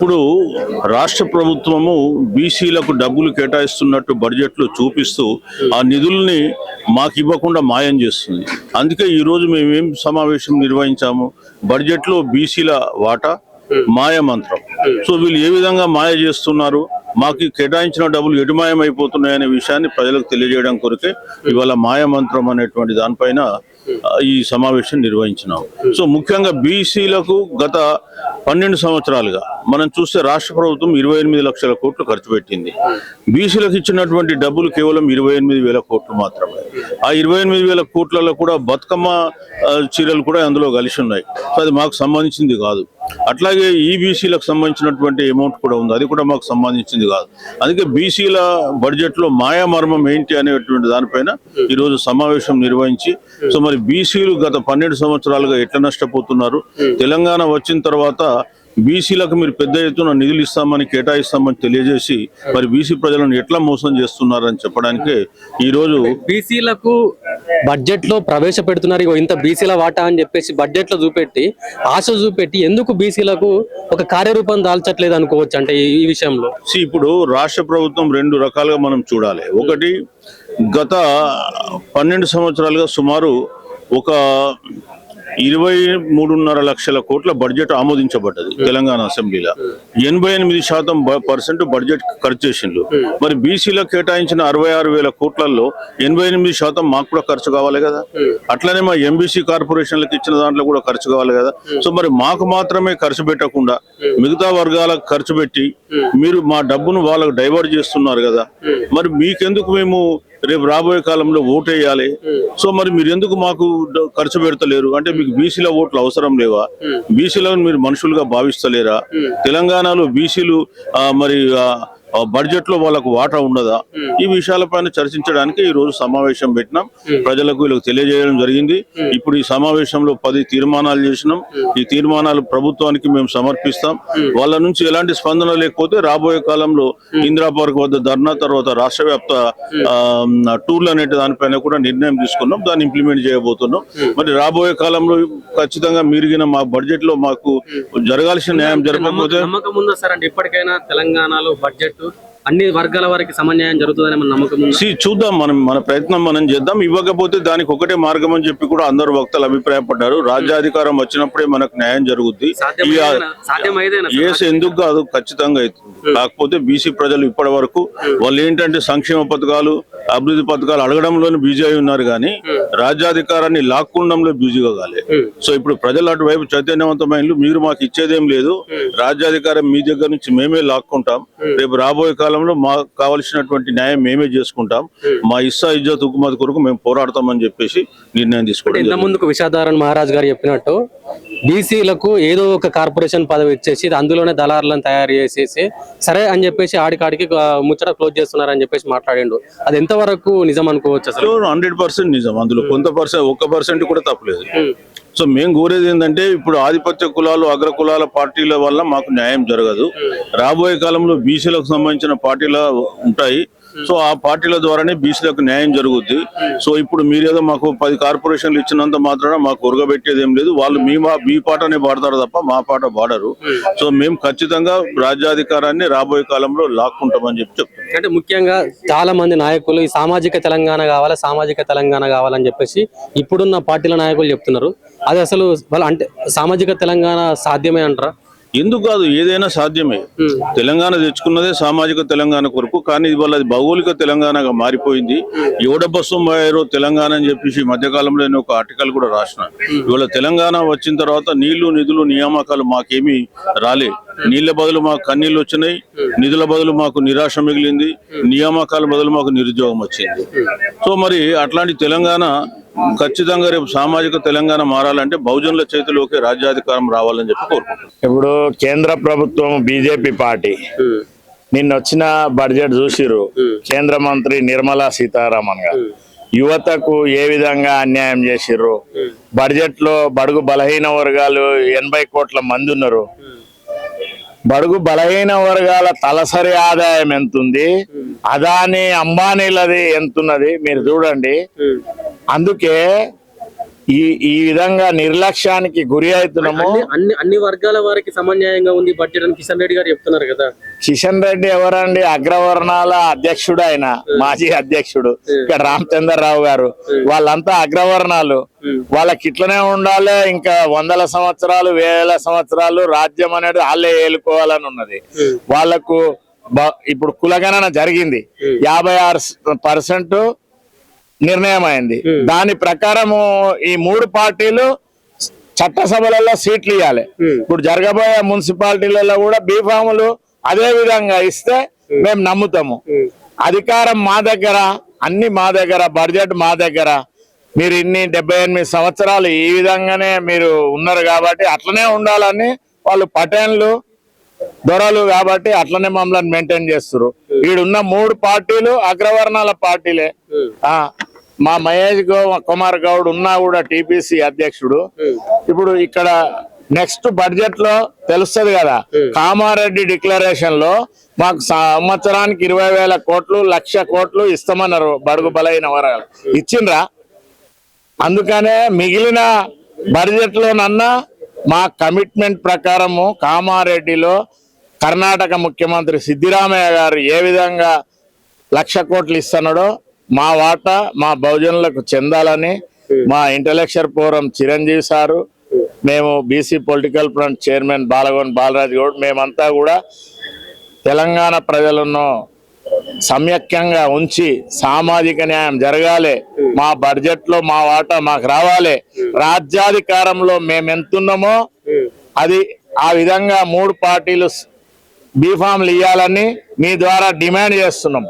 ఇప్పుడు రాష్ట్ర ప్రభుత్వము బీసీలకు డబ్బులు కేటాయిస్తున్నట్టు బడ్జెట్లో చూపిస్తూ ఆ నిధుల్ని మాకు ఇవ్వకుండా మాయం చేస్తుంది. అందుకే ఈరోజు మేమేం సమావేశం నిర్వహించాము, బడ్జెట్లో బీసీల వాటా మాయ మంత్రం. సో వీళ్ళు ఏ విధంగా మాయ చేస్తున్నారు, మాకు కేటాయించిన డబ్బులు ఎటుమాయం అయిపోతున్నాయనే విషయాన్ని ప్రజలకు తెలియజేయడం కొరకే ఇవాళ మాయ మంత్రం అనేటువంటి దానిపైన ఈ సమావేశం నిర్వహించినాం. సో ముఖ్యంగా బీసీలకు గత 12 సంవత్సరాలుగా మనం చూస్తే రాష్ట్ర ప్రభుత్వం 28 లక్షల కోట్లు ఖర్చు పెట్టింది. బీసీలకు ఇచ్చినటువంటి డబ్బులు కేవలం 28,000 కోట్లు మాత్రమే. ఆ 28,000 కోట్లలో కూడా బతుకమ్మ చీరలు కూడా అందులో కలిసి ఉన్నాయి. సో అది మాకు సంబంధించింది కాదు. అట్లాగే ఈ బీసీలకు సంబంధించినటువంటి అమౌంట్ కూడా ఉంది, అది కూడా మాకు సంబంధించింది కాదు. అందుకే బీసీల బడ్జెట్లో మాయామర్మం ఏంటి అనేటువంటి దానిపైన ఈరోజు సమావేశం నిర్వహించి, సో మరి బీసీలు గత 12 సంవత్సరాలుగా ఎట్లా నష్టపోతున్నారు, తెలంగాణ వచ్చిన తర్వాత బీసీలకు మీరు పెద్ద ఎత్తున నిధులు ఇస్తామని కేటాయిస్తామని తెలియజేసి మరి బీసీ ప్రజలను ఎట్లా మోసం చేస్తున్నారని చెప్పడానికే ఈరోజు బీసీలకు బడ్జెట్ లో ప్రవేశపెడుతున్నారు. ఇంత బీసీల వాటా అని చెప్పేసి బడ్జెట్ లో చూపెట్టి ఆశ చూపెట్టి ఎందుకు బీసీలకు ఒక కార్యరూపం దాల్చట్లేదు అనుకోవచ్చు అంటే ఈ విషయంలో. ఇప్పుడు రాష్ట్ర ప్రభుత్వం 2 రకాలుగా మనం చూడాలి. ఒకటి, గత 12 సంవత్సరాలుగా సుమారు ఒక 23.5 లక్షల కోట్ల బడ్జెట్ ఆమోదించబడ్డది తెలంగాణ అసెంబ్లీలో. 88% బడ్జెట్ ఖర్చు చేసిండ్రు. మరి బీసీలకు కేటాయించిన 66,000 కోట్లలో 88% మాకు కూడా ఖర్చు కావాలి కదా. అట్లనే మా ఎంబీసీ కార్పొరేషన్లకు ఇచ్చిన దాంట్లో కూడా ఖర్చు కావాలి కదా. సో మరి మాకు మాత్రమే ఖర్చు పెట్టకుండా మిగతా వర్గాలకు ఖర్చు పెట్టి మీరు మా డబ్బును వాళ్ళకు డైవర్ట్ చేస్తున్నారు కదా. మరి మీకెందుకు మేము రేపు రాబోయే కాలంలో ఓటు వేయాలి? సో మరి మీరు ఎందుకు మాకు ఖర్చు పెడతలేరు అంటే మీకు బీసీల ఓట్లు అవసరం లేవా? బీసీలను మీరు మనుషులుగా భావిస్తలేరా? తెలంగాణలో బీసీలు మరి బడ్జెట్ లో వాళ్ళకు వాటా ఉండదా? ఈ విషయాలపైన చర్చించడానికి ఈ రోజు సమావేశం పెట్టినాం. ప్రజలకు వీళ్ళకి తెలియజేయడం జరిగింది. ఇప్పుడు ఈ సమావేశంలో 10 తీర్మానాలు చేసినాం. ఈ తీర్మానాలు ప్రభుత్వానికి మేము సమర్పిస్తాం. వాళ్ళ నుంచి ఎలాంటి స్పందన లేకపోతే రాబోయే కాలంలో ఇందిరా పార్క్ వద్ద ధర్నా, తర్వాత రాష్ట్ర వ్యాప్త టూర్లు అనే దానిపైన కూడా నిర్ణయం తీసుకున్నాం. దాన్ని ఇంప్లిమెంట్ చేయబోతున్నాం. మరి రాబోయే కాలంలో ఖచ్చితంగా మీరిగిన మా బడ్జెట్ లో మాకు జరగాల్సిన న్యాయం జరగకపోతే ఇప్పటికైనా తెలంగాణలో బడ్జెట్ అన్ని వర్గాల వారికి సమన్యాయం జరుగుతుందని మన నమ్మకం. చూద్దాం, మన ప్రయత్నం మనం చేద్దాం. ఇవ్వకపోతే దానికి ఒకటే మార్గం అని చెప్పి కూడా అందరు వక్తలు అభిప్రాయపడ్డారు. రాజ్యాధికారం వచ్చినప్పుడే మనకు న్యాయం జరుగుద్ది. ఎందుకు కాదు, ఖచ్చితంగా అవుతుంది. కాకపోతే బీసీ ప్రజలు ఇప్పటి వరకు వాళ్ళు ఏంటంటే సంక్షేమ పథకాలు, అభివృద్ధి పథకాలు అడగడంలోనే బిజీ అయి ఉన్నారు కానీ రాజ్యాధికారాన్ని లాక్కుండంలో బిజీగా కాలే. సో ఇప్పుడు ప్రజలు అటువైపు చైతన్యవంతమైన మీరు మాకు ఇచ్చేదేం లేదు, రాజ్యాధికారం మీ దగ్గర నుంచి మేమే లాక్కుంటాం, రేపు రాబోయే కాలంలో మాకు కావలసినటువంటి న్యాయం మేమే చేసుకుంటాం, మా ఇస్సా ఇజ్జత్ హుకుమత్ కొరకు మేము పోరాడతామని చెప్పేసి నిర్ణయం తీసుకోవడం. ఇంత ముందుకు విశాధారణ మహారాజ్ గారు చెప్పినట్టు బీసీలకు ఏదో ఒక కార్పొరేషన్ పదవి ఇచ్చేసి అందులోనే దళారులను తయారు చేసేసి సరే అని చెప్పేసి ఆడికాడికి ముచ్చట క్లోజ్ చేస్తున్నారని చెప్పేసి మాట్లాడిండు. అది ఎంతవరకు నిజం అనుకోవచ్చు? అసలు 100% నిజం. అందులో కొంత 1% కూడా తప్పలేదు. సో మేము కోరేది ఏంటంటే ఇప్పుడు ఆధిపత్య కులాలు, అగ్ర కులాల పార్టీల వల్ల మాకు న్యాయం జరగదు. రాబోయే కాలంలో బీసీలకు సంబంధించిన పార్టీలు ఉంటాయి. సో ఆ పార్టీల ద్వారానే బీసీలకు న్యాయం జరుగుద్ది. సో ఇప్పుడు మీరేదో మాకు 10 కార్పొరేషన్లు ఇచ్చినంత మాత్రాన మాకు ఉరగబెట్టేది ఏం లేదు. వాళ్ళు మీ పాటనే పాడతారు తప్ప మా పాట పాడరు. సో మేము ఖచ్చితంగా రాజ్యాధికారాన్ని రాబోయే కాలంలో లాక్కుంటామని చెప్తున్నాం. అంటే ముఖ్యంగా చాలా మంది నాయకులు ఈ సామాజిక తెలంగాణ కావాలి, సామాజిక తెలంగాణ కావాలని చెప్పేసి ఇప్పుడున్న పార్టీల నాయకులు చెప్తున్నారు. అది అసలు వాళ్ళు అంటే సామాజిక తెలంగాణ సాధ్యమే అంటారా? ఎందుకు కాదు, ఏదైనా సాధ్యమే. తెలంగాణ తెచ్చుకున్నదే సామాజిక తెలంగాణ కొరకు. కానీ ఇవాళ అది భౌగోళిక తెలంగాణగా మారిపోయింది. ఎవడబస్సో తెలంగాణ అని చెప్పేసి మధ్యకాలంలో నేను ఒక ఆర్టికల్ కూడా రాసిన. ఇవాళ తెలంగాణ వచ్చిన తర్వాత నీళ్లు, నిధులు, నియామకాలు మాకేమీ రాలే. నీళ్ల బదులు మాకు కన్నీళ్ళు వచ్చినాయి, నిధుల బదులు మాకు నిరాశ మిగిలింది, నియామకాల బదులు మాకు నిరుద్యోగం వచ్చింది. సో మరి అట్లాంటి తెలంగాణ ఖచ్చితంగా రేపు సామాజిక తెలంగాణ మారాలంటే బహుజనుల చేతిలోకి రాజ్యాధికారం రావాలని చెప్పి కోరుకుంటున్నాం. ఇప్పుడు కేంద్ర ప్రభుత్వం బీజేపీ పార్టీ నిన్న వచ్చిన బడ్జెట్ చూసిరు. కేంద్ర మంత్రి నిర్మలా సీతారామన్ గారు యువతకు ఏ విధంగా అన్యాయం చేసిర్రు. బడ్జెట్ లో బడుగు బలహీన వర్గాలు 80 కోట్ల మంది ఉన్నారు. బడుగు బలహీన వర్గాల తలసరి ఆదాయం ఎంతుంది, అదాని అంబానీలది ఎంతున్నది మీరు చూడండి. అందుకే ఈ విధంగా నిర్లక్ష్యానికి గురి అవుతున్నాము. అన్ని వర్గాల వారికి సమన్యాయంగా ఉంది బడ్జెట్ అని కిషన్ రెడ్డి గారు చెప్తున్నారు కదా. కిషన్ రెడ్డి ఎవరండి? అగ్రవర్ణాల అధ్యక్షుడు, ఆయన మాజీ అధ్యక్షుడు. ఇక్కడ రామచంద్రరావు గారు, వాళ్ళంతా అగ్రవర్ణాలు. వాళ్ళకి ఇట్లనే ఉండాలి, ఇంకా వందల సంవత్సరాలు, వేల సంవత్సరాలు రాజ్యం అనేది వాళ్ళే ఏలుకోవాలని ఉన్నది. వాళ్ళకు ఇప్పుడు కులగణన జరిగింది, 56% నిర్ణయం అయింది. దాని ప్రకారము ఈ 3 పార్టీలు చట్టసభలలో సీట్లు ఇవ్వాలి. ఇప్పుడు జరగబోయే మున్సిపాలిటీలలో కూడా బీఫాములు అదే విధంగా ఇస్తే మేము నమ్ముతాము. అధికారం మా దగ్గర, అన్ని మా దగ్గర, బడ్జెట్ మా దగ్గర. మీరు ఇన్ని 78 సంవత్సరాలు ఈ విధంగానే మీరు ఉన్నారు కాబట్టి అట్లనే ఉండాలని వాళ్ళు పటేన్లు దొరలు కాబట్టి అట్లనే మమ్మల్ని మెయింటైన్ చేస్తారు. ఈడున్న 3 పార్టీలు అగ్రవర్ణాల పార్టీలే. మా మహేష్ కుమార్ గౌడ్ ఉన్నా కూడా టీపీసీ అధ్యక్షుడు. ఇప్పుడు ఇక్కడ నెక్స్ట్ బడ్జెట్ లో తెలుస్తుంది కదా, కామారెడ్డి డిక్లరేషన్ లో మాకు సంవత్సరానికి 20,000 కోట్లు, 1,00,000 కోట్లు ఇస్తామన్నారు బడుగు బలైన వర్గాలు. ఇచ్చిండ్రా? అందుకనే మిగిలిన బడ్జెట్ లోనన్నా మా కమిట్మెంట్ ప్రకారము కామారెడ్డిలో కర్ణాటక ముఖ్యమంత్రి సిద్దిరామయ్య గారు ఏ విధంగా 1,00,000 కోట్లు ఇస్తున్నాడో మా వాటా మా బహుజనులకు చెందాలని మా ఇంటలెక్చువల్ ఫోరం చిరంజీవి సారు, మేము BC political front chairman Balagon Balaraj Goud, మేమంతా కూడా తెలంగాణ ప్రజలను సమ్యక్యంగా ఉంచి సామాజిక న్యాయం జరగాలి, మా బడ్జెట్ లో మా వాటా మాకు రావాలి, రాజ్యాధికారంలో మేము ఎంతున్నామో అది ఆ విధంగా 3 పార్టీలు బీఫామ్లు ఇవ్వాలని మీ ద్వారా డిమాండ్ చేస్తున్నాం.